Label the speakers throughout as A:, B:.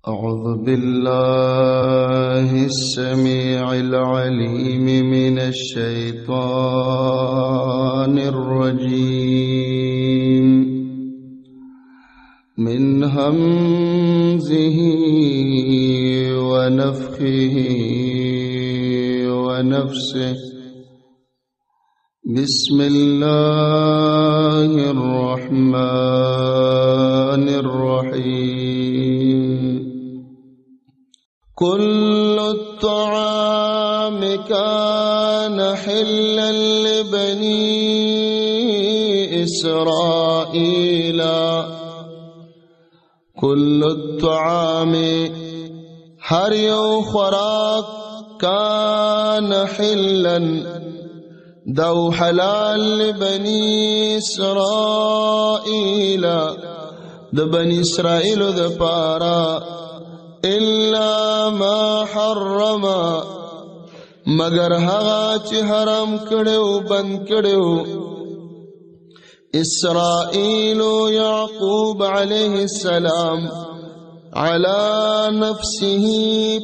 A: أعوذ بالله السميع العليم من الشيطان الرجيم من همزه ونفخه ونفسه بسم الله الرحمن الرحيم كل الطعام كان حلا لبني إسرائيل كل الطعام هر یو خوراک کان حلا دو حلال لبني إسرائيل د بني اسرائيل د پارا إلا ما حرم مگر هغه چې حرام کړو بند کړو اسرائيل يعقوب عليه السلام على نفسه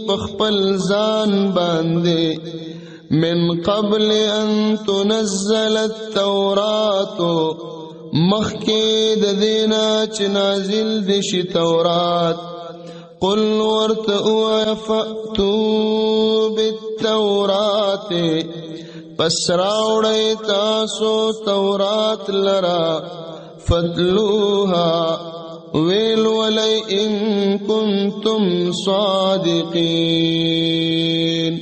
A: پخپل ځان باندې من قبل ان تنزل التوراة مخکې د دینا چې نازل دي شي تورات قل ورتئوا فأتوا بالتوراة پس راوړی تاسو تورات لرا فتلوها ویل ولی ان کنتم صادقین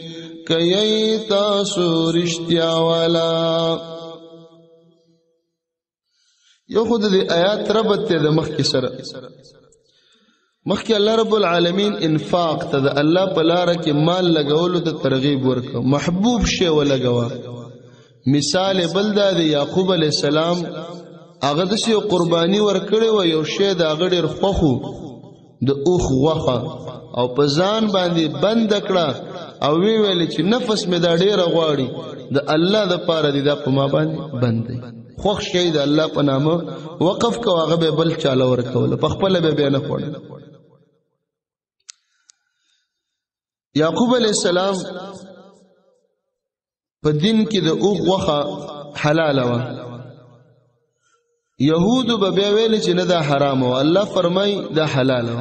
A: کئی تاسو رشتیا والا. یو خود دی آیات ربط تے دا مخی سر مخی اللہ رب العالمین انفاق تا دا اللہ پلارا کی مال لگولو تا ترغیب ورکا محبوب شے و لگوا. مثال بلدہ دی یعقوب علیہ السلام اغدسی قربانی ورکڑی و یو شے دا اغدر خوخو دا اوخ وخا او پزان باندی بند اکڑا او وی ویلی چې نفس می دا ډیره غواړي د الله د پاره دی دا په ما باندې بند دی خوښ شي د الله په نامه وقف کو هغه به بل چاله ورکول په خپل به نه خوړ. یعقوب علیہ السلام په دین کې د اوغ وخه حلال و يهود به ویل چې نه دا حرام و الله فرمای دا حلال و.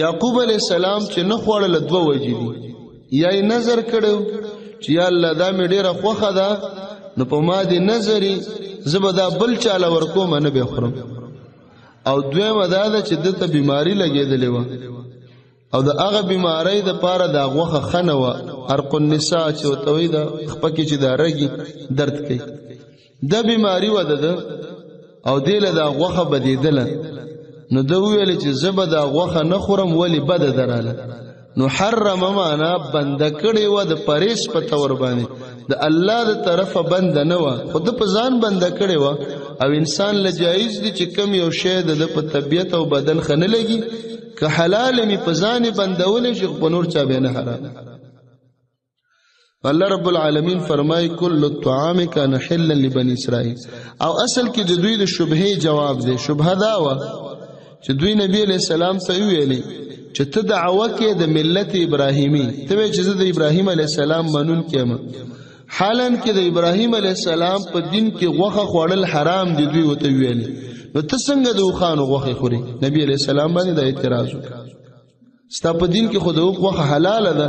A: یعقوب علیہ السلام چې نه خوړل دوه وجې دي یا نظر کړو چې یا الله دا مې ډیره خوخه ده نو په ما دي نظری زبدا بل چاله ورکوم نه به خورم او دویمه دا ده چې دته بیماری لګېدلې و او د هغه بیماری د پاره د غوخه خنه و ارق النساء چې وتوي دا خپکه چې دا رګي درد کوي د بیماری و ده او دله د غوخه بدیدله نو د ویل چې زبدا غوخه نه خورم ولی بد دراله نو حرم معنا بند کړي و د پریس په تور باندې د الله د طرفه بند نه و خود په ځان بند کړي و او انسان لجایز دي چې کم یو شی د په طبيعت او بدن خنه لګي که حلال می په ځان بندول شي په نور چا به نه حرام. الله رب العالمین فرمای کل الطعام کان حلا لبنی اسرائیل او اصل کې د دوی د شبهه جواب دی. شبهه دا و چې دوی نبی علیہ السلام ته ویلي چې ته دعوه کې د ملت ابراهیمی ته چې د ابراهیم علیه السلام منون کېم حالن کې د ابراهیم علیه السلام په دین کې غوخه خوړل حرام دي دوی وته ویلي نو ته څنګه د خوانو غوخه خوري؟ نبی علیه السلام باندې د اعتراض وکړ ستا په دین کې خود غوخه حلاله ده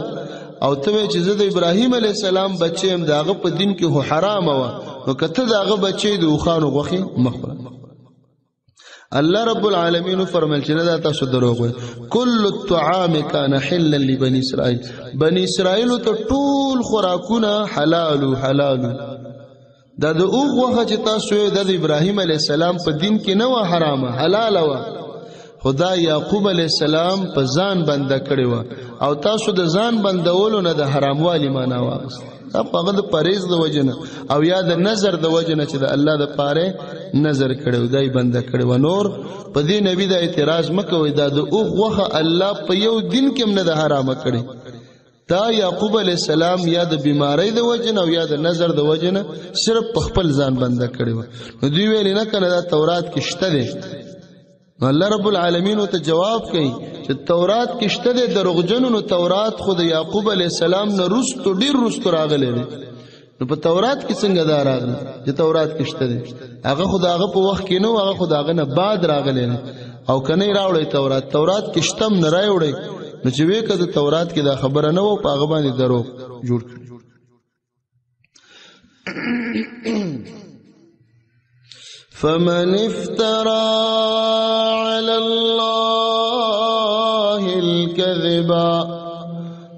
A: او ته چې د ابراهیم علیه السلام بچیم داغه په دین کې هو حرام و نو کته داغه بچی د خوانو غوخه مخوره. الله رب العالمین فرمایل چې دا تاسو دروغ وایي کل الطعام کان حلا لبنی اسرائیل بنی اسرائیل ته ټول خوراکونه حلال دا د اوغ وخه چې تاسو د ابراهیم علیه السلام په دین کې نه و حرامه حلال و خدا یعقوب علیه السلام په ځان بند کړی و او تاسو د ځان بندولو نه د حراموالي معنا واغست هغه د پریز د وجنه او یا د نظر د وجنه چې د الله د پاره نظر کړو دای بنده کړو نور په دې نبی د اعتراض مکوې دا د اوغ وخه الله په یو دین کې نه د حرامه کړي تا یعقوب علیہ السلام یا د بیماری د وجنه او یا د نظر د وجنه صرف په خپل ځان بنده کړي و نو دوی ویل نه کنه دا تورات کې شته دي الله رب العالمین ته جواب کوي چې تورات کې شته د دروغجنو، نو تورات خو د یعقوب علی السلام نه رستو ډیر رستو راغلی دی. نو په تورات کې څنګه دا راغلی چې تورات کې شته دی؟ هغه خو د هغه په وخت کې نو، هغه خو د هغه نه بعد راغلی دی. او کنه راوړی تورات کې شتم نه راوړی، نو چې وې کده تورات کې دا خبره نه و، په هغه باندې دروغ جوړ کړ. فمن افترى على الله الكذبا،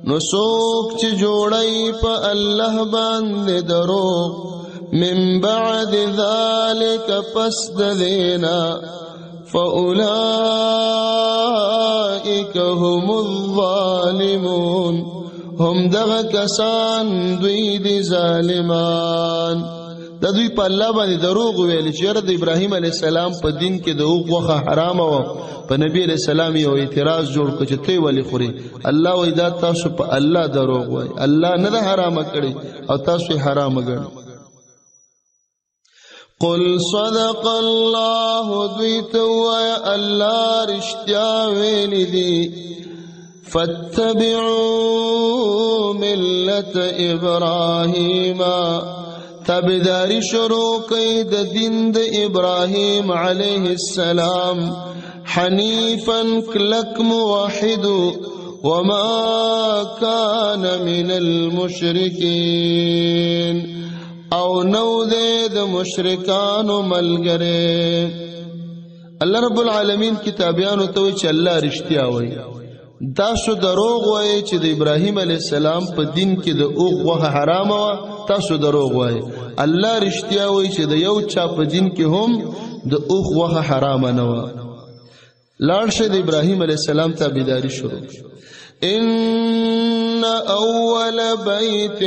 A: نسوک چی جوڑی پا اللہ باند دروغ، من بعد ذالک پس دینا، فأولئک هم الظالمون، هم دغ کسان دوی دی ظالمان. دا دوی په الله باندې دروغ ویل چې د ابراهیم علی السلام په دین کې د اوغ وخه حرام و. په نبی علی السلام یو اعتراض جوړ کړ چې ته ولی خوري؟ الله وای دا تاسو په الله دروغ وای، الله نه ده حرام کړی او تاسو یې حرام ګڼئ. قل صدق الله، دوی ته وای الله رښتیا ویلي دي. فاتبعوا ملة ابراهیم، تابعداری شروع کړئ د دین د ابراهیم علیه السلام، حنیفا کلک موحد وما کان من المشرکین، او نو دې د مشرکانو ملګری. الله رب العالمین کتابیانو ته وایي چې الله رښتیا وایي، تاسو دروغ وایي چې د ابراهیم علیه السلام په دین کې د اوغ غوښه حرامه وه، تاسو دروغ وایي. الله رښتیا وایي چې د یو چا په دین کې هم د اوغ غوښه حرامه نه وه. لاړ شئ د ابراهیم علیه السلام تابعداري شروع. ان اول بیت،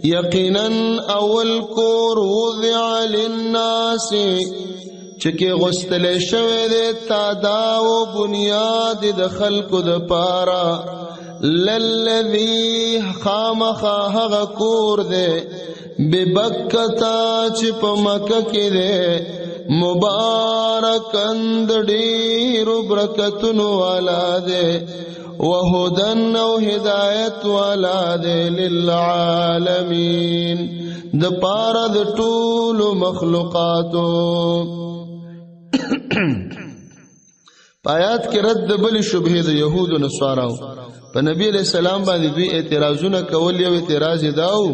A: یقینا اول کور، وضع للناس چکه غستل شوه دے تادا و بنیاد د خلقو د پارا، للذی خامخا هغه کور دے ببکتا چې په مکه کې دے، مبارکن د ډیرو برکتونو والا دے، وهدن او هدایت والا دے، للعالمین د پارا د ټولو مخلوقاتو. آیات کې رد بل شبهه د يهودو نصاراو په نبی علیہ السلام باندې دوی اعتراضونه کول. یو اعتراض داو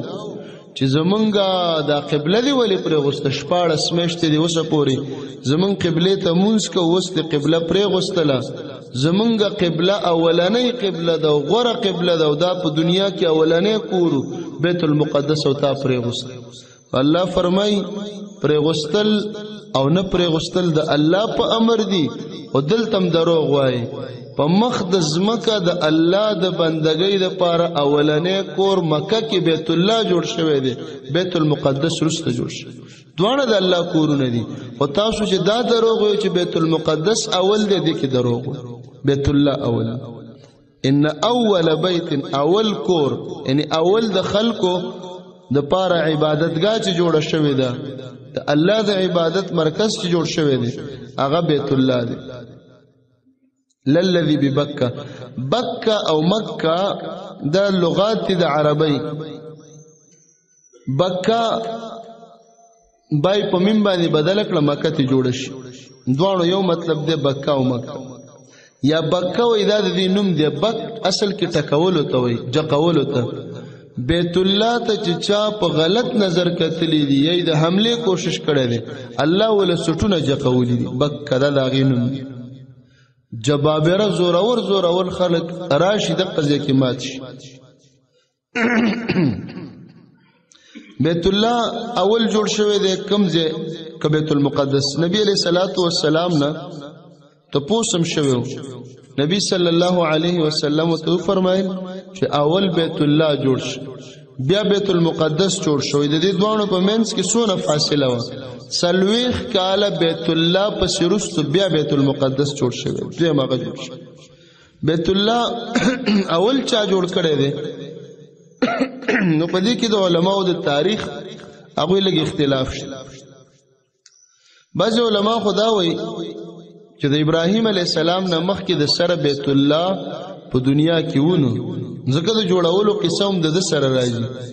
A: چې زمونږه دا قبله دی ولی پر غوسته شپاړه سمشت دی اوسه پوری زمون قبله ته مونږ کو وسته قبله پر غوستله، زمونږه قبله اولنۍ قبله دا غوره قبله دا په دنیا کې اولنۍ کورو بیت المقدس او تا پر غوسته. الله فرمای پر غوستل او نه پر غوستل د الله په امر دی، او دلتم دروغ وای. په مخ د زمکه د الله د بندګۍ د پاره اولنې کور مکه کې بیت الله جوړ شوی دی، بیت المقدس رسته جوړ شوی، دوانه د الله کورونه دي. او تاسو چې دا دروغ وای چې بیت المقدس اول دی، د کې دروغ، بیت الله اول. ان اول بیت، اول کور یعنی اول د خلکو د پاره عبادتګاه چې جوړه شوی ده، د الله د عبادت مرکز چې جوړ شوی دی، هغه بیت الله دی. للذي ببکه، بکه او مکه دا لغات د عربی. بکه بای په مين باندې بدل کړه، مکه ته جوړ شي، دواړو یو مطلب دی، بکه او مکه. یا بکه و اذا د نوم دی، بک اصل کې ټکولو ته وي، جقولو ته. بیت الله ته چې چا په غلط نظر کتلی دی یا د حمله کوشش کړي دی، الله ول سټونه جقولی دی، بکه دا غینوم. جبابره زورور خلق راشي د قضیه کې مات شي. بیت الله اول جوړ شوی دی کوم ځای؟ ک بیت المقدس. نبی علیہ الصلوۃ والسلام نه ته پوسم شوی، نبی صلی الله علیه وسلم ته فرمایل چې اول بیت الله جوړ شي، بیا بیت المقدس جوړ شوی. د دې دوانو په منځ کې څونه فاصله و؟ سلويخ کاله بیت الله پس رستو بیا بیت المقدس جوړ شوی، دوی ماغه جوړ شوی. بیت الله اول چا جوړ کړی دی؟ نو په دې کې د علماو د تاریخ هغه لږ اختلاف شي. بعض علما خدا وایي چې د ابراهیم علیه السلام نه مخکې د سره بیت الله په دنیا کې ونه ځکه د جوړولو قصه هم د سره راځي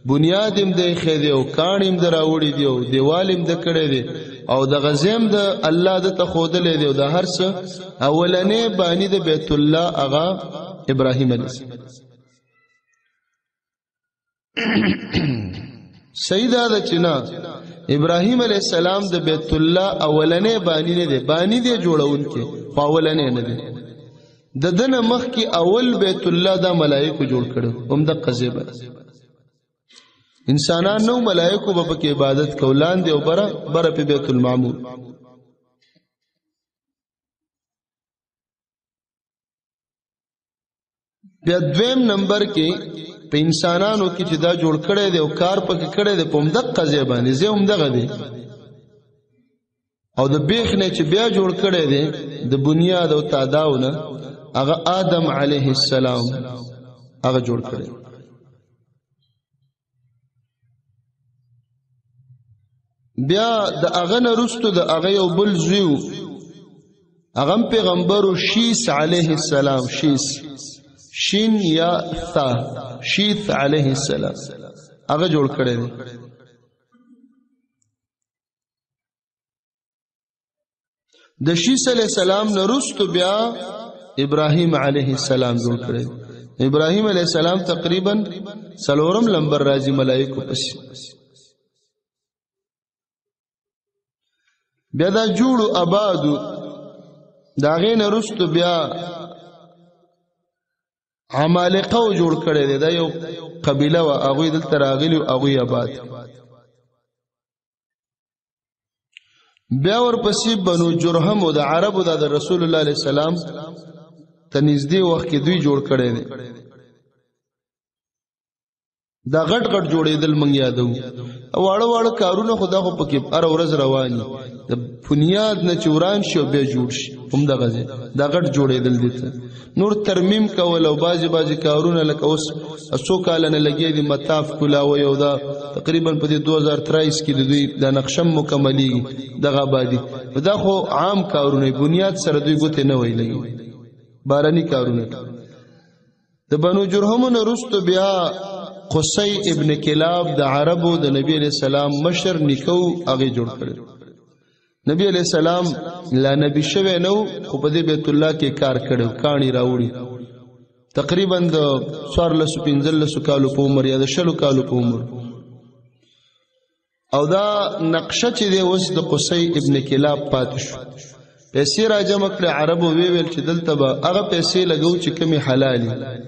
A: بنیاد هم د ایښی دی او کاڼي هم د راوړي دي او دیوال هم د کړی دی او د غزیم د الله د ته ښودلی دی او د هر څه اولنی بانی د بیت الله هغه ابراهیم علیه السلام صحیح دا ده چې نه ابراهیم علیه السلام د بیت الله اولنی بانی نه دی بانی دی جوړونکی خو اولنی نه دی د ده نه مخکې اول بیت الله دا ملایکو جوړ کړی همدقه ځای به انسانان نو ملائکو به پکې عبادت کولان دی او بره په بیت المعمور بیا دویم نمبر کې په انسانانو کې چې دا جوړ کړی دی او کار پکې کړی دی په همدقه ځای باندې ځای همدغه دی او د بیخ نه چې بیا جوړ کړی دی د بنیاد او تعداو نه هغه آدم علیه السلام هغه جوړ کړی بیا د هغه نه وروسته د هغه یو بل زوی و هغه پیغمبر شیث علیه السلام شین یا ثا شیث علیه السلام هغه جوړ کړی دی د شیث علیه السلام نه وروسته بیا ابراهیم علیه السلام جوړ کړی دی ابراهیم علیه السلام تقریبا 4 نمبر راځي ملائکو پسې بیا دا جوړو آبادو دا غین رستو بیا عمالقه و جوړ کړی دی دا یو قبیله و هغوی دلته راغلي و هغوی آباد بیا ورپسې بنو جرهم و د عربو دا د رسول الله علیه السلام ته نږدې وخت کې دوی جوړ کړی دی دا غټ غټ جوړېدل موږ یادو واړه واړه کارونه خو دا خو پکې هره ورځ رواني د بنیاد نه چې وران شي او بیا جوړ شي همدغه ځای دا غټ جوړېدل دي نور ترمیم کول او بعضې کارونه لکه اوس څو کاله نه لګیا دي مطاف کولاوی او دا تقریبا په دې 2023 کې د دوی دا نقشه مکملېږي دغه آبادي دا خو عام کارونه بنیاد سره دوی ګوتې نه وی لګي باراني کارونه د بنو جرهمو نه وروسته بیا قصی ابن کلاب د عربو د نبی علیہ السلام مشر نکو هغه جوړ کړی نبی علیہ السلام لا نبی شوی نو خو په دې بیت الله کې کار کړو کاڼي راوړي تقریبا د 1415 کالو په عمر یا د 20 کالو په عمر او دا نقشه چې دی اوس د قصی ابن کلاب پاتې شو پیسې راجمع کړې عربو ویل چې دلته به هغه پیسې لګو چې کمی حلالي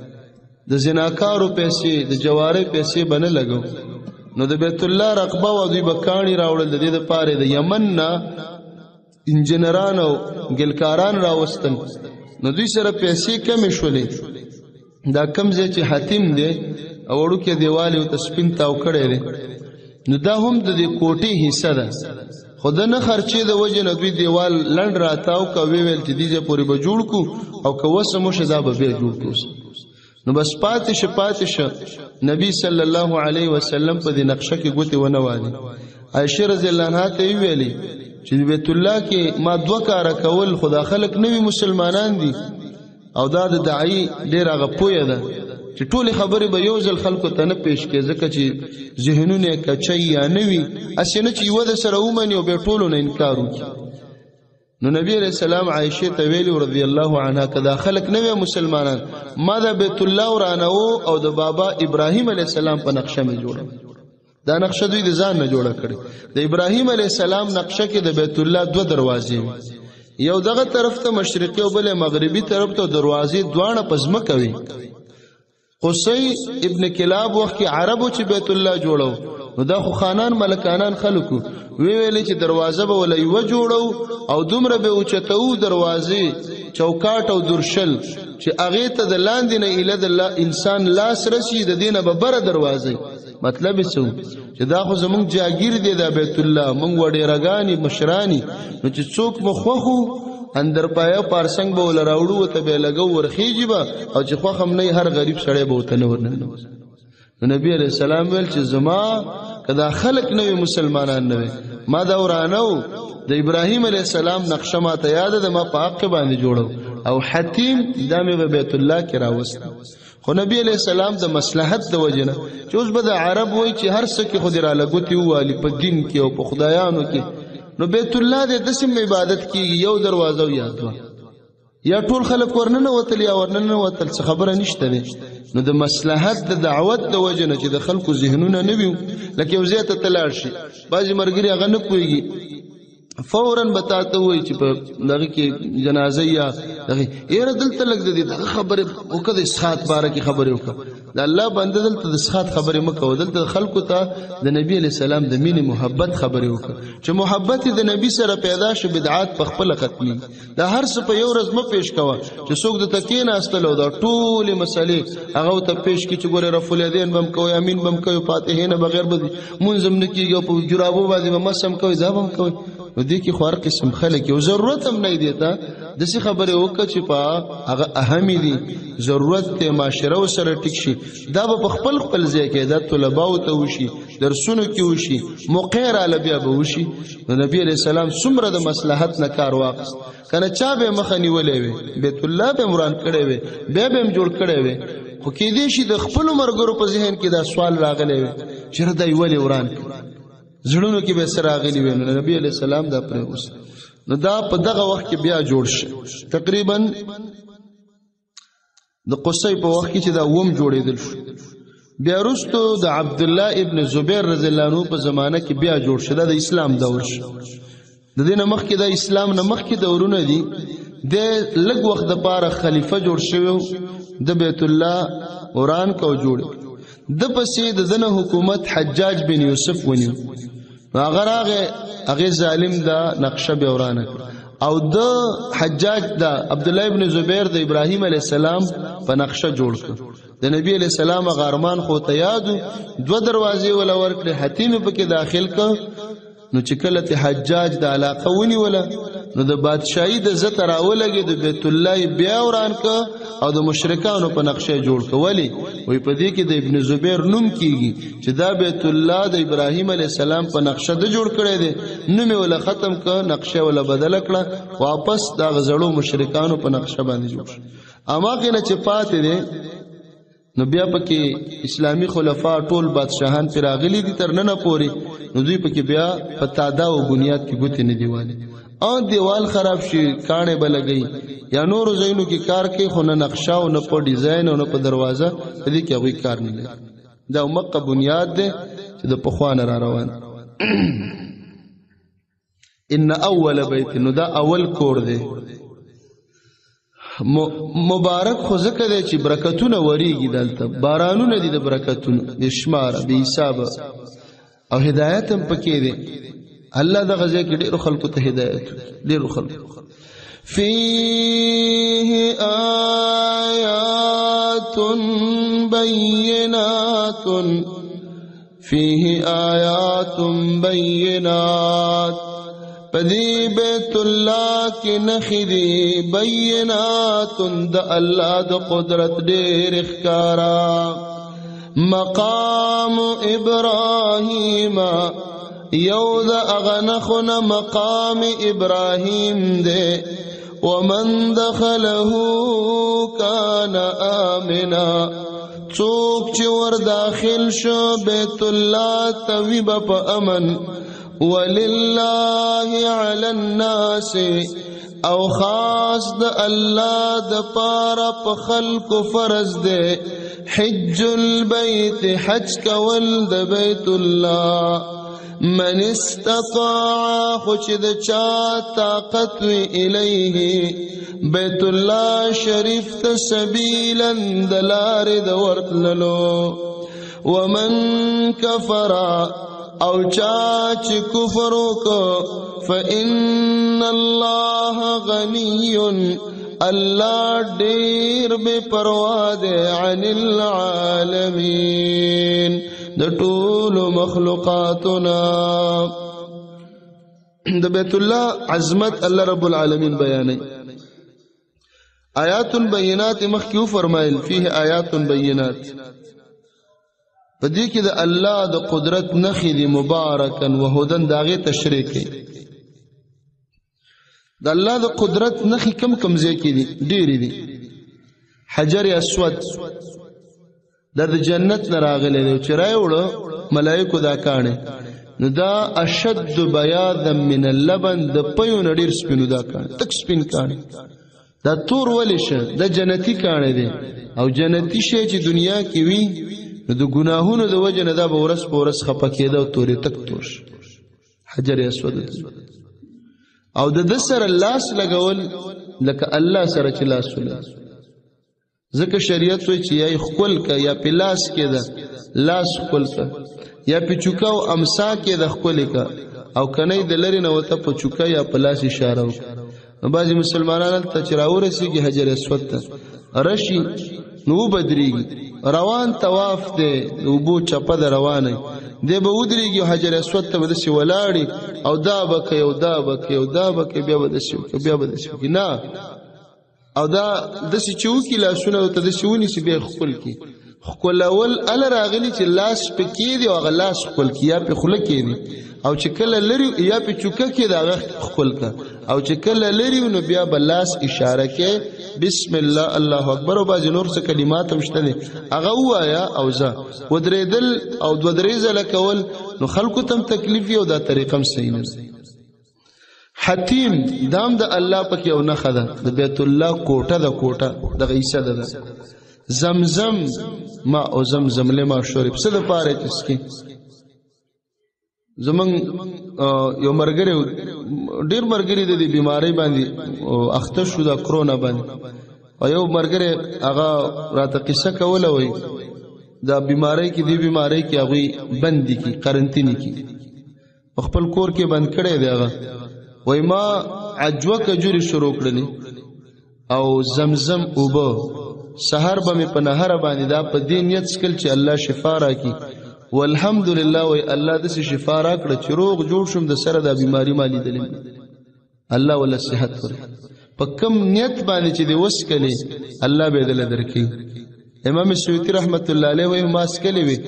A: د زناکارو پیسې د جواری پیسې بنه لګو نو د بیت الله رقبه و دوی بکانی راوړل د دې لپاره د یمن نه انجنیران او ګلکاران راوستل نو دوی سره پیسې کمې شولې دا کم ځای چې حتیم دی او وړوکی دیوال یې ورته سپین تاو کړی دی نو دا هم د دې کوټې حصه ده خو د نه خرچې د وجې نه دوی دیوال لنډ راتاو که ویل چې دې ځای پورې به جوړ کړو او که وسه موشه دا به بیا جوړ کړو نو بس پاتې شه نبی صلی الله علیه وسلم په دې نقشه کې ګوتې ونه والي عائشہ رضی الله عنها ته ویلي چې بیت الله کې ما 2 کاره کول خدا خلق نوی مسلمانان دي او دا د داعی ډیر هغه پوهه ده چې ټول خبرې به یو ځل خلکو ته نه پیش کې ځکه چې ذهنونه کچي یا نوی اسنه چې یو د سره ومني او به ټولو نه انکار وکړي نو نبی علیہ السلام عائشہ ته ویلی رضی الله عنها کدا خلق نوی مسلمانان ما د بیت الله ورانو او د بابا ابراهیم علیہ السلام په نقشه می جوړه دا نقشه دوی د ځان نه جوړه کړي د ابراهیم علیہ السلام نقشه کې د بیت الله 2 دروازې یو دغه طرف ته مشرقي او بل مغربي طرف ته دروازې دوانه پزما کوي قصی ابن کلاب وخت عربو چې بیت الله جوړو نو دا خو خانان ملکانان خلکو ویلې چې دروازه به ولې و جوړو او دومره به اوچتو دروازې چوکاټ او درشل چې هغه ته د لاندې نه اله د انسان لاس رسی د دینه به بره دروازې مطلب څه چې دا خو زمونږ جاگیر دی د بیت الله مونږ وړي رګانی مشرانی نو چې څوک مخوخو اندر پایا پارسنګ به ول راوړو ته به لګو ورخیږي به او چې خو هم نه هر غریب سړی به وته نه ورننه نو نبی علیہ السلام ویل چې زما کدا خلق نوی مسلمانان نوی ما دا ورانو د ابراهیم علیه السلام نقشه ما ته یاد ده ما په حق باندې جوړو او حتیم دا مې په بیت الله کې راوست خو نبی علیہ السلام د مصلحت د وجنه چې اوس به د عرب وای چې هر څه کې خو دې را لګوتې ووالي په دین کې او په خدایانو کې نو بیت الله د دسم عبادت کېږي یو دروازه یا دوه یا ټول خلک ورننه وتل یا ورننه وتل څه خبره نشته ده نو د مصلحت د دعوت د وجنه چې د خلکو ذهنونه نه وي لکه یو ځای ته تلاړ شي بعضې ملګري هغه نه پوهېږي فوراً بتاته وای چې په دغه کې جنازه یا دغه یره دلته لګ د دې خبره وکړه د اسخات باره کې خبره وکړه د الله بنده دلته د اسخات خبره مکو دلته خلکو ته د نبی علی السلام د مینې محبت خبره وکړه چې محبت د نبی سره پیدا شو بدعات په خپل ختمي دا هر څه په یو ورځ م پیش کوا چې څوک د تکین استلو دا ټول مسلې هغه ته پیش کی چې ګوره رفل یدین بم کوي امین بم کوي فاتحه نه بغیر به منظم نه کیږي په جرابو باندې مسم کوي دا بم کوي نو دې کې خو هر قسم خلک یو ضرورت هم نه دیتا داسې خبرې وکړه چې په هغه اهمې دي ضرورت ته معاشره ورسره ټیک شي دا به په خپل خپل ځای کې د طلباو ته وشي درسونو کې وشي موقع راله بیا به وشي نو نبی علیہ السلام څومره د مصلحت نه کار واخیست کنه چا به مخه نیولې وي بیت الله به مران کړی وي بیا به هم جوړ کړی وي خو کېدای شي د خپلو ملګرو په ذهن کې دا سوال راغلی وي چې دا یې ولې وران کړ زړونو کې به سره راغلی وي نو نبی علیہ السلام دا پرې اوس نو دا په دغه وخت کې بیا جوړ شي تقریبا د قصې په وخت کې چې دا ووم جوړېدل شو بیا وروسته د عبد الله ابن زبیر رضی الله عنه په زمانه کې بیا جوړ شو د اسلام دور شو د دې نه مخکې د اسلام نه مخکې دورونه دي د لږ وخت د پاره خلیفہ جوړ شوی د بیت الله وران کو جوړ د پسې د دنه حکومت حجاج بن یوسف ونیو هغه ظالم دا نقشه به ورانه او د حجاج دا عبد الله ابن زبیر د ابراهیم علی السلام په نقشه جوړ کړ د نبی علی السلام غارمان خو ته یاد دو دروازې ولا ورکړي حتیم په کې داخل ک نو چې کله ته حجاج د علاقه ونی ولا نو د بادشاہي د عزت راولګي د بیت الله بیا وران ک او د مشرکانو په نقشه جوړ ک ولی وې په دې کې د ابن زبیر نوم کیږي چې دا بیت الله د ابراهیم علی السلام په نقشه د جوړ کړي دي نوم ولا ختم ک نقشه ولا بدل کړه واپس دا غزړو مشرکانو په نقشه باندې جوړ اما کې نه چپاتې دي نو بیا پکې اسلامی خلفا ټول بادشاہان پر راغلي دي تر نن پوري نو دوی پکې بیا په تادا او بنیاد کې ګوتې نه دیواله او دیوال خراب شي کانه بلګي یا نور زینو کې کار کوي خو نه نقشه او نه په ډیزاین او نه په دروازه دې کې هغه کار نه لري دا مکه بنیاد ده چې د پخوان را روان ان اول بیت نو دا اول کور دی مبارک خو ذکر دی چې برکتونه وریږي دلته بارانونه دي د برکتونه د شمار به حساب او هدایت هم پکې دی الله د غزه کې ډېر خلکو ته هدایت ډېر خلکو فيه آيات بينات پدی بیت الله کې نخدي بینات د الله د قدرت ډېر ښکارا مقام ابراهیم یو د اغنخن مقام ابراهیم دے ومن دخله کان آمنا څوک چې ور داخل شو بیت الله تویب په امن ولله علی الناس او خاص د الله د پاره په خلق فرض دے حج البيت حج کول د بیت الله من استطاع خوچ د چا طاقت الیه بیت الله شریف ته سبیلا دلار د ورتللو ومن کفر او چا چې کفر وکړ فإن الله غنی الله ډیر بے پروا ده عن العالمین د ټول مخلوقاتنا د بیت الله عظمت الله رب العالمین بیانې آیات بینات مخکیو فرمایل فيه آیات بینات په دې کې د الله د قدرت نښې دي مبارکن وهدن د هغې تشریح کوي د الله د قدرت نښې کم ځای کې دي ډېرې دي حجر اسود دا د جنت نه راغلی دی چې راوړه ملایکو دا کاڼې نو دا اشد بیاضا من اللبن د پیو نه ډېر سپینو دا کاڼې تک سپین کاڼې دا تور ولې شه دا جنتي کاڼې دی او جنتي شی چې دنیا کې وي نو د ګناهونو د وجه نه دا به ورځ په ورځ خفه کېده او تورې تک تور شه حجر اسود او د ده سره لاس لګول لکه الله سره چې لاس ولګي ځکه شریعت وایي چې یا یې ښکل که یا پې لاس کېده لاس ښکل که یا پې چوکه او امسا کېده ښکلې که او که نه یې د لرې نه ورته په چوکه یا په لاس اشاره وکړه نو بعضې مسلمانان هلته چې راورسېږي حجر اسود ته رشي نو وبدرېږي روان طواف دی د اوبو چپه ده روانه دی به ودرېږي او حجر اسود ته به داسې ولاړې او دا به کوي او دا به کوي او دا به کوي بیا به داسې وکړي بیا به داسې وکړي نه او دا داسې چې وکړي لاسونه ورته داسې ونیسي بیا یې ښکل کړي ښکلول هله راغلي چې لاس پې کېږدي او هغه لاس ښکل کړي یا پې خوله کېږدي او چې کله لري یا پې چوکه کېږي د هغه ښکل کړه او چې کله لري نو بیا به لاس اشاره کې بسم الله الله اکبر او بعضې نور څه کلمات هم شته دي هغه ووایه او ځه ودرېدل او دوه درې ځله کول نو خلکو ته هم تکلیف وي او دا طریقه هم صحیح نه ده حتیم دام د الله پکې یو نښه ده د بیت الله کوټه ده کوټه دغه عیسه ده زمزم ما او زمزم لما شرب څه دپاره چې څښي زمونږ یو ملګری ډېر ملګري د دې بیمارۍ باندې اخته شو د کرونا باندې او یو ملګری هغه راته قصه کوله وایي دا بیمارۍ کې دې بیمارۍ کې هغوی بند دي کي قرنطینې کې خپل کور کې بند کړی دی هغه وای ما عجوه کجوري شروع کړلې او زمزم اوبه سحر به مې په نهر باندې دا په دې نیت څکل چې الله شفا راکړي والحمدلله وای الله داسې شفا راکړه چې روغ جوړ شوم د سره دا بیماري ما لیدلې الله ولا صحت ورکړي په کم نیت باندې چې دې وسکلې الله به یې دله درکوي امام سیوطي رحمت الله علیه وایي ما سکلې وي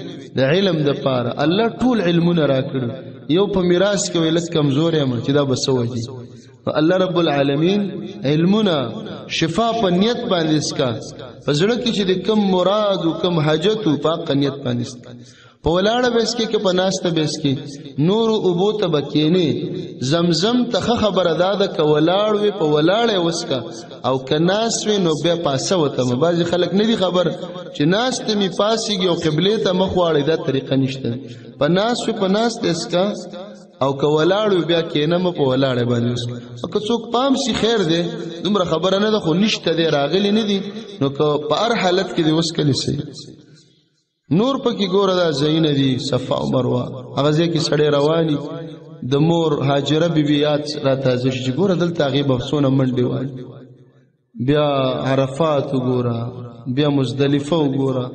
A: د علم دپاره الله ټول علمونه راکړي یو په میراث کې وی لږ کمزور یم چې دا به څه وجي الله رب العالمین علمونه شفا په نیت باندې څکه په زړه کې چې د کم مراد او کم حاجت او په نیت باندې څکه په ولاړه به څکې که په ناسته به څکې نور اوبو ته به کښېنې زمزم ته ښه خبره دا ده که ولاړ وې په ولاړه یې وڅکه او که ناست وې نو بیا پاسه وتمه بعضې خلک نه دي خبر چې ناست مې پاسېږي او قبلې ته مخ واړئ دا طریقه نشته په ناست وې په ناسته یې څکه او که ولاړ وې بیا کښېنمه په ولاړه باندې وڅکه او که څوک پام سي خیر دی دومره خبره نه ده خو نشته دی راغلي نه دي نو که په هر حالت کې دې وڅکلې صحیح نور پکې ګوره دا ځایونه دي صفا او مروه هغه ځای کې سړی رواني د مور هاجره بیبي یاد راتازه شي چې ګوره دلته هغې به څونه منډې وهلې بیا عرفات وګوره بیا مزدلفه وګوره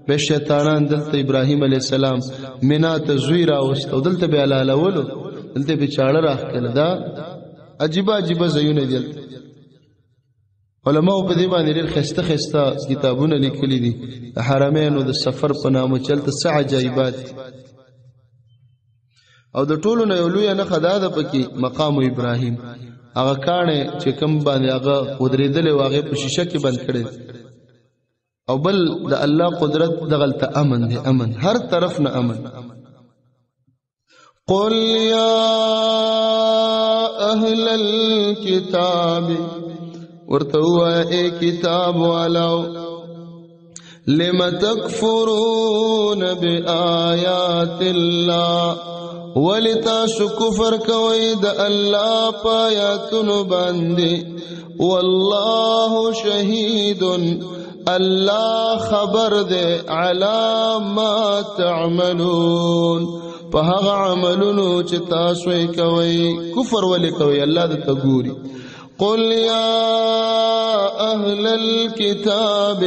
A: بیا شیطانان دلته ابراهیم علیه السلام منا ته زوی راوست او دلته به یې حلالولو دلته به چاړه راښکله دا عجیبه عجیبه ځایونه دي دلته علماء په دې باندې ډېر ښایسته ښایسته کتابونه لیکلي دي د حرمینو د سفر په نامه چې هلته څه عجایبات دي او د ټولو نه یو لویه نښه دا ده پکې مقام ابراهیم هغه کاڼی چې کوم باندې هغه ودرېدلی و هغې په شیشه کې بند کړی او بل د الله قدرت دغلته امن دی امن هر طرف نه امن قل یا اهل الكتاب ورته ووایه ای کتاب والاو لم تکفرون بآیات الله ولی تاسو کفر کوئ د الله په آیاتونو باندې والله شهید الله خبر دے علی ما تعملون په هغه عملونو چې تاسو یې کوئ کفر ولې کوئ الله درته ګوري قل یا اهل الكتاب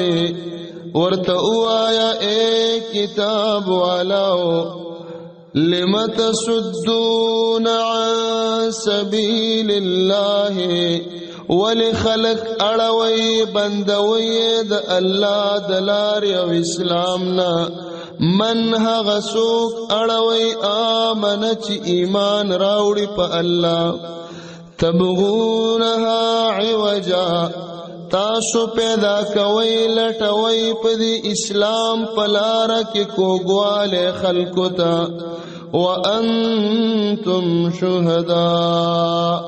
A: ورته ووایه ای کتاب والاو لم تصدون عن سبیل الله ولی خلق اړوي بندوي د الله د لارې او اسلام نه من هغه څوک اړوي آمن چې ایمان راوړي په الله تبغونها عوجا تاسو پیدا کوي لټوي په دې اسلام په لار کې کوګواله خلکو ته وانتم شهداء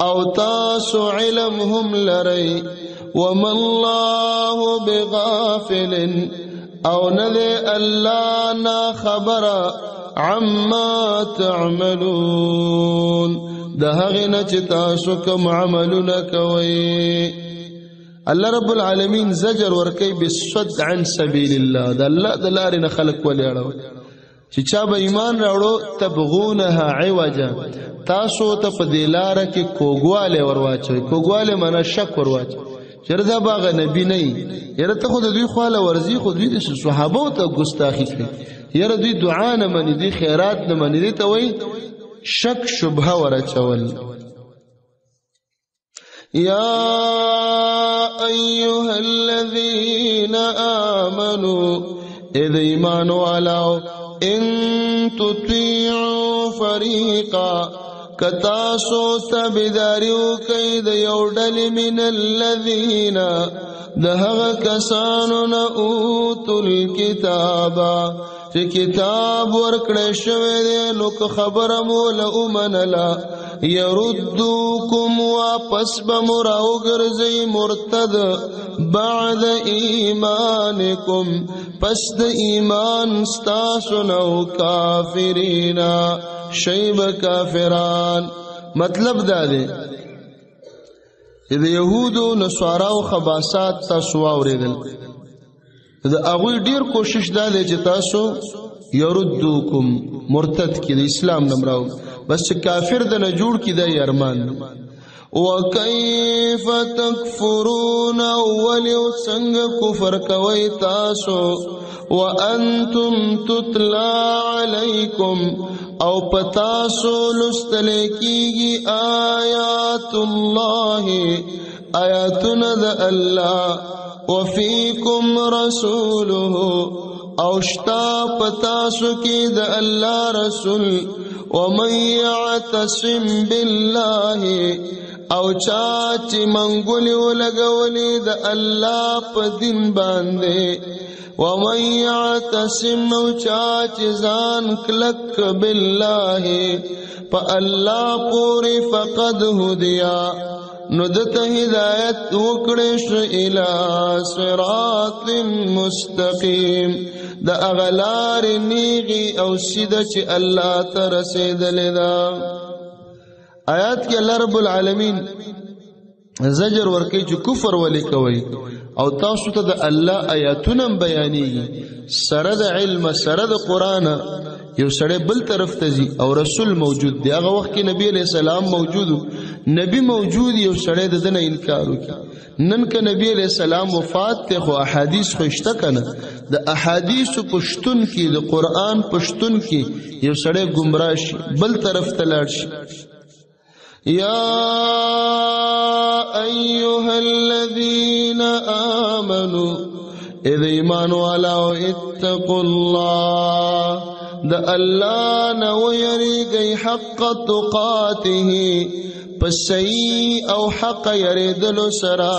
A: او تاسو علم هم لري وما الله بغافل او ندے اللہ نا خبر عما تعملون دا هغه چې تاسو کوم عملونه کوي الله رب العالمین زجر ورکی بالصد عن سبیل الله دا الله د لارې نه خلق ولیاړو چې چا به ایمان راوړو تبغونها عوجا تاسو ته په دې لار کې کوګواله ورواچوي کوګواله معنا شک ورواچوي چردا باغ نبی نه یره ته خود دوی خواله ورزي خود دوی د صحابه ته ګستاخی کوي یره دوی دعا نه مني دي خیرات نه مني دي ته وای شک شبهه ورچول یا ایها الذین آمنوا اذ ایمان والاو ان تطیعوا فریقا کتاسو تابعداریو کوي د یو ډلې من الذین د هغه کسانو نه اوتل کتابا چې کتاب ورکړی شوی دی نو که خبره مو له ومنله یردوکم واپس به مو راوګرځئ مرتد بعد ایمانکم پس د ایمان ستاسو نه کافرینا شیب کافران مطلب دا دی چې د یهودو نصاراو خباثات تاسو واورېدل د هغوی ډیر کوشش دا دی چې تاسو یردوکم مرتد کی د اسلام نه مراو بس چې کافر د نه جوړ کی دی ارمان وکیف تکفرون اولی څنګه کفر کوي تاسو وانتم تتلا علیکم او پتاسو لستلیکیگی آیات اللہ آیاتنا دا اللہ وفیکم رسوله اوشتا پتاسو کی دا اللہ رسول ومن یعتصم باللہ او چاچی منگولی ولگولی دا اللہ پا دن باندے ومن یعتصم نو چاچ زان کلک باللہ پا اللہ پوری فقد ہدیا نو دت ہدایت وکڑش الى صراط مستقیم دا اغلار نیغی او سیدہ چی اللہ ترسید لدا آیات کی اللہ رب العالمین زجر ورکی جو کفر ولی کوئی او تاسو ته د الله آیاتونه بیانېږي سره د علم سره د قرآن یو سړی بل طرف ته ځي او رسول موجود دی هغه وخت کې نبی علیہ السلام موجود نبی موجود یو سړی د دنه انکار وکړي نن که نبی علیہ السلام وفات ته خو احادیث خو شته کنه د احادیث پښتون کې د قرآن پښتون کې یو سړی گمراه شي بل طرف ته لاړ شي یا ایها الذین آمنوا اذ ایمان والاو اتقوا الله دا اللہ نو یریگی حق تقاته پس صحیح او حق یریدلو سرا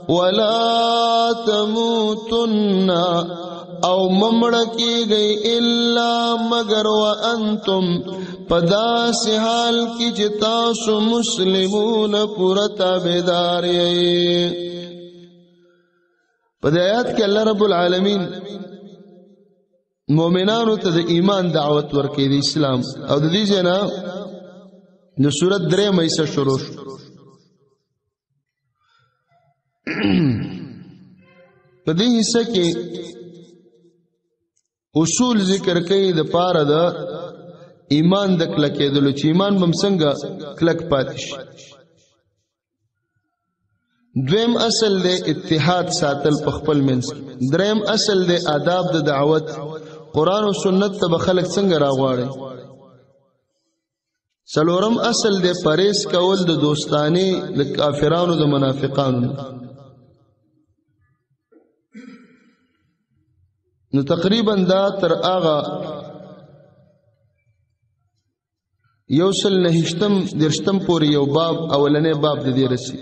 A: ولا تموتن او ممڑکی گئی الا مگر وانتم پدا سے حال کی جتاسو مسلمون پورتا بیداری پدا آیات کے اللہ رب العالمین مومنانو ته د ایمان دعوت ورکړي د اسلام او د دې ځنا د سورۃ 3 مېسه شروع په دې حصہ کې اصول ذکر کوي د پاره د ایمان د کلکېدلو چې ایمان بم څنګه کلک پاتې شي دویم اصل د اتحاد ساتل په خپل منځ دریم اصل د آداب د دعوت قرآن و سنت ته خلق څنګه راغواړي څلورم اصل د پرهیز کول د دوستانه د کافرانو د منافقانو نو تقریبا دا تر آغا 129 پورې یو باب اولنې باب د دې رسی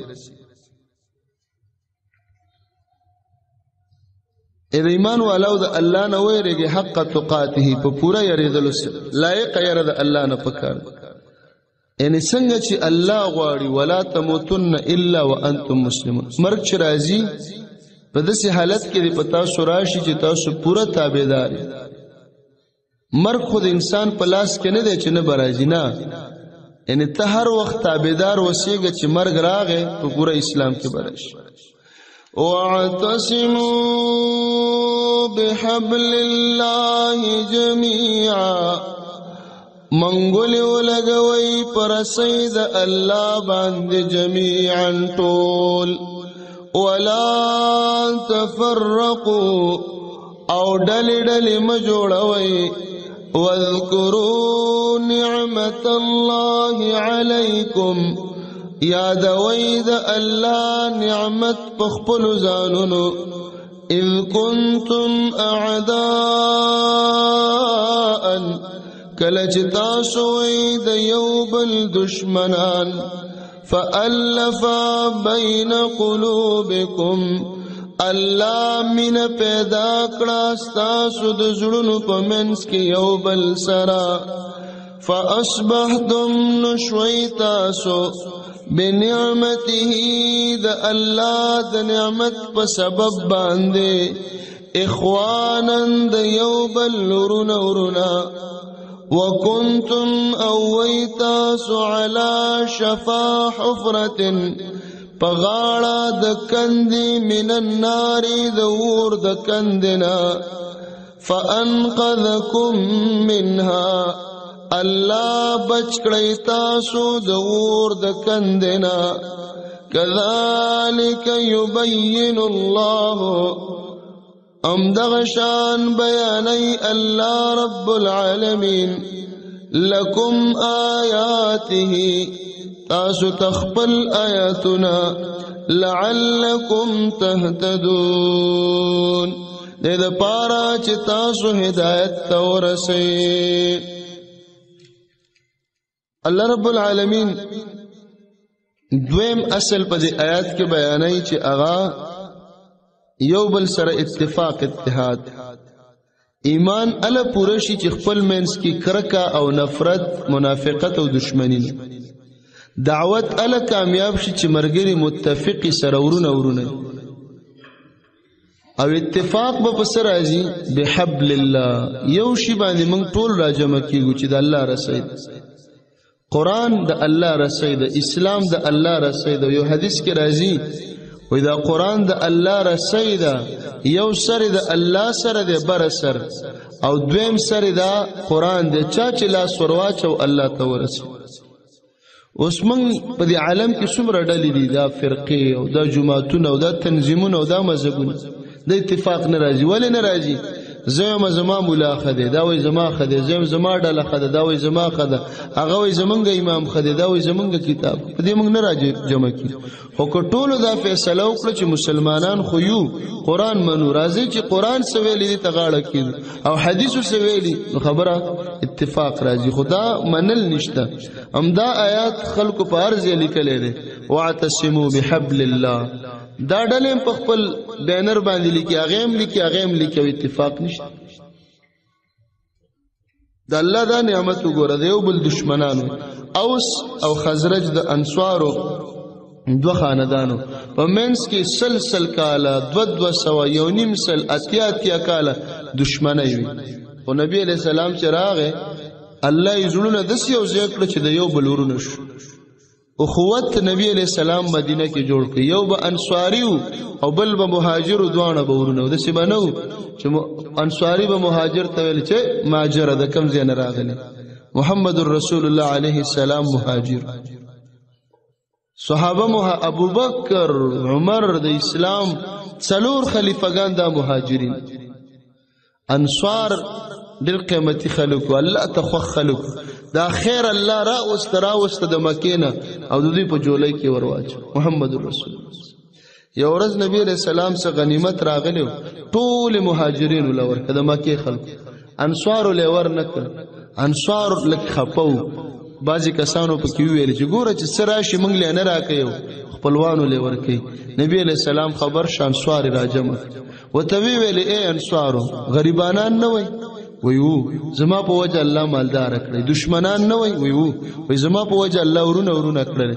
A: اذا ایمان والاو د الله نه ویریږي حق تقاته په پورا یریدلو لایق یره د الله نه پکار یعنی څنګه چې الله غواړي ولا تموتن الا وانتم مسلمون مرګ چې راځي په داسې حالت کې د پتا سوراشي چې تاسو پورا تابعدار مرګ خود انسان په لاس کې نه دی چې نه برازي نه یعنی ته هر وخت تابعدار وسیږي چې مرګ راغی په پورا اسلام کې براشي واعتصموا بحبل الله جميعا منګولې ولګوي پر سید الله باندې جميعا طول ولا تفرقوا او ډلې ډلې مجوړوي واذكروا نعمة الله عليكم یادوي د الله نعمت په خپل ځانونو اذ كنتم اعداء کله چې تاسو وئ د یو بل دشمنان فألف بین قلوبکم الله من پیدا کړه ستاسو د زړونو په منځ کې یو بل سره فاصبحتم نشوي تاسو بنعمته د الله د نعمت په سبب باندې اخوانا د یو بل ورونه وكنتم اويتاس على شفا حفرة پغاړه د کندې من النار د اور د کندنا فانقذكم منها الله بچ کړی تاسو د اور د کندنا كذلك يبين الله دغشان بیانی اللہ رب العالمین لکم آیاته تاسو تخپل آیاتنا لعلکم تهتدون دید پارا چی تاسو ہدایت تورسی اللہ رب العالمین دویم اصل پا دی آیات کے بیانی چی اغا یو بل سره اتفاق اتحاد ایمان الا پورشی چې خپل منس کی کرکا او نفرت منافقت او دشمنی دعوت الا کامیاب شي چې مرګري متفقی سره ورونه او اتفاق به پس راځي بحبل الله یو شی باندې موږ ټول راجمع کیږو چې د الله رسید قران د الله رسید اسلام د الله رسید یو حدیث کې راځي وإذا قرآن دا اللہ رسی دا یو سر دا اللہ سر دا بر سر او دویم سر دا قرآن دا چاچ لا سرواچو اللہ تورسی اوس من په دې عالم کې څومره ډلې دي دا فرقې او دا جماعتونه او دا تنظیمونه او دا مذهبونه د اتفاق نه راځي ولې نه راځي زما زما مولا خده دا وای زما خده زما ډله خده دا وای زما خده هغه وای زمونږ امام خده دا وای زمونږ کتاب په دې موږ نه راځي جمع کی خو کټولو دا فیصله وکړه چې مسلمانان خو یو قران منو راځي چې قران سویلې دي تغاړه کړي او حدیثو سویلې نو خبره اتفاق راځي خدا منل نشته امدا آیات خلق په ارض لیکلې ده واعتصموا بحبل الله دا ډلې په خپل بینر باندې لیکي هغه لیکي اتفاق نشته د الله دا نعمت وګوره د یو بل دشمنانو اوس او خزرج د انصارو دو خاندانو په منځ کې سلسل کاله دو سوا یو نیم سل اتیا کاله دشمنی وي او نبی علیہ السلام چې راغې الله یې زړونه داسې یو ځای کړ چې د یو بل ورونه شو اخوت نبی علیہ السلام مدینه کې جوړ کړ یو به انصاری او بل به مهاجر دوانه به ورونه د سی بنو چې انصاری به مهاجر ته ویل چې ماجر د کم ځای نه راغلی محمد رسول الله علیه السلام مهاجر صحابه ابو بکر عمر د اسلام څلور خلیفګان د مهاجرین انصار ډېر قیمتي خلک الله تخو خلک دا خیر الله راوست د مکینه او د دوی په جولای کې ورواچ محمد رسول یو ورځ نبی علیہ السلام څخه غنیمت راغلی ټول مهاجرین ولور کده مکه خلک انصار ولور نکړ انصار لک خپو بعضی کسانو په کې ویل چې ګوره چې سره شي مونږ له نه راکېو خپلوانو لور کوي نبی علیہ السلام خبر شان انصار راجم وتوی ویل اے انصارو غریبانان نه وای ویو زما په وجه الله مالدار کړی دشمنان نه وای وی زما په وجه الله ورونه کړل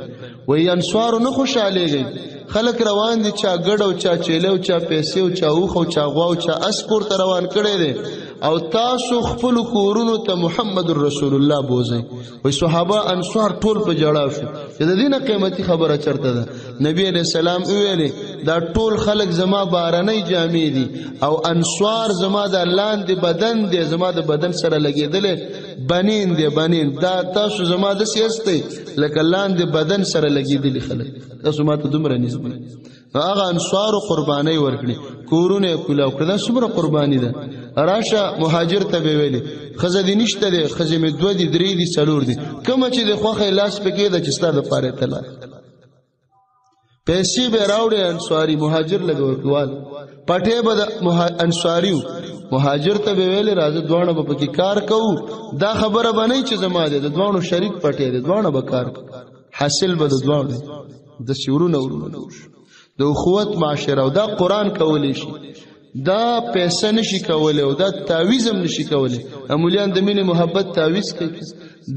A: وی انصار نه خوشاله خلک روان دي چا ګډ او چا چيله او چا پیسې او چا اوخ او چا غوا او چا اسپور ته روان کړي دي او تاسو خپل کورونو ته محمد رسول الله بوزي وي صحابه انصار ټول په جړا شو چې د دینه قیمتي خبره چرته ده نبی عليه السلام ویلي دا ټول خلک زما بارنۍ جامې دي او انصار زما د لاندې بدن دي زما د بدن سره لګیدل بنین دا تاسو زما د سیاستي لکه لاندې بدن سره لګیدل خلک تاسو ماته دومره نسبت هغه انصار قرباني ورکړي کورونه کلاو کړه څومره قرباني ده راشه مهاجر ته ویلي خزه دي نشته ده خزه می 2 دي 3 دي 4 دي کوم چې د خوخه لاس پکې ده چې ستاسو لپاره تلا پیسې به راوړي انصاری مهاجر لګوال پټه به انصاریو مهاجر ته ویلي راځه دوانه په کې کار کوو دا خبره بنئ چې زما ده دوانو شریک پټه ده دوانه به کار حاصل به دوانه د شورونه د اخوت معاشره او دا قران کولی شي دا پیسې نشي کولای او دا تعویذ هم نشي کولای امولیان د مینه محبت تعویذ کوي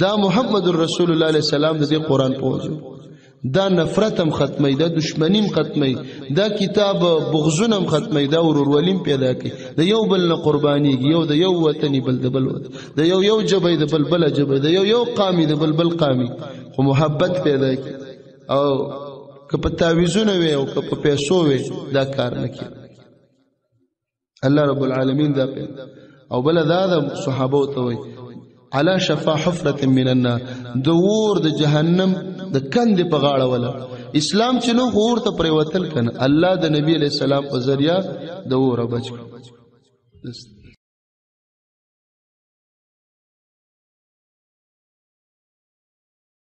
A: دا محمد رسول الله علیه السلام د قران پوجو دا نفرتم ختمي دا دشمنیم ختمي دا کتاب بغزونم ختمي دا ورورولیم پیدا کوي د یو بل نه قرباني یو د یو وطني بل د بل وطن د یو جبې د بل بل جبې د یو قامي د بل قامي خو محبت پیدا کوي او که په تعویذونه وي او که په پیسو وي دا کار نه کوي الله رب العالمین دا او بل دا صحابه ته وي على شفا حفرة من النار دور د جهنم د کند په غاړه ولا اسلام چې نو غور ته پریوتل کنه الله د نبی علیہ السلام په ذریعہ د اور بچ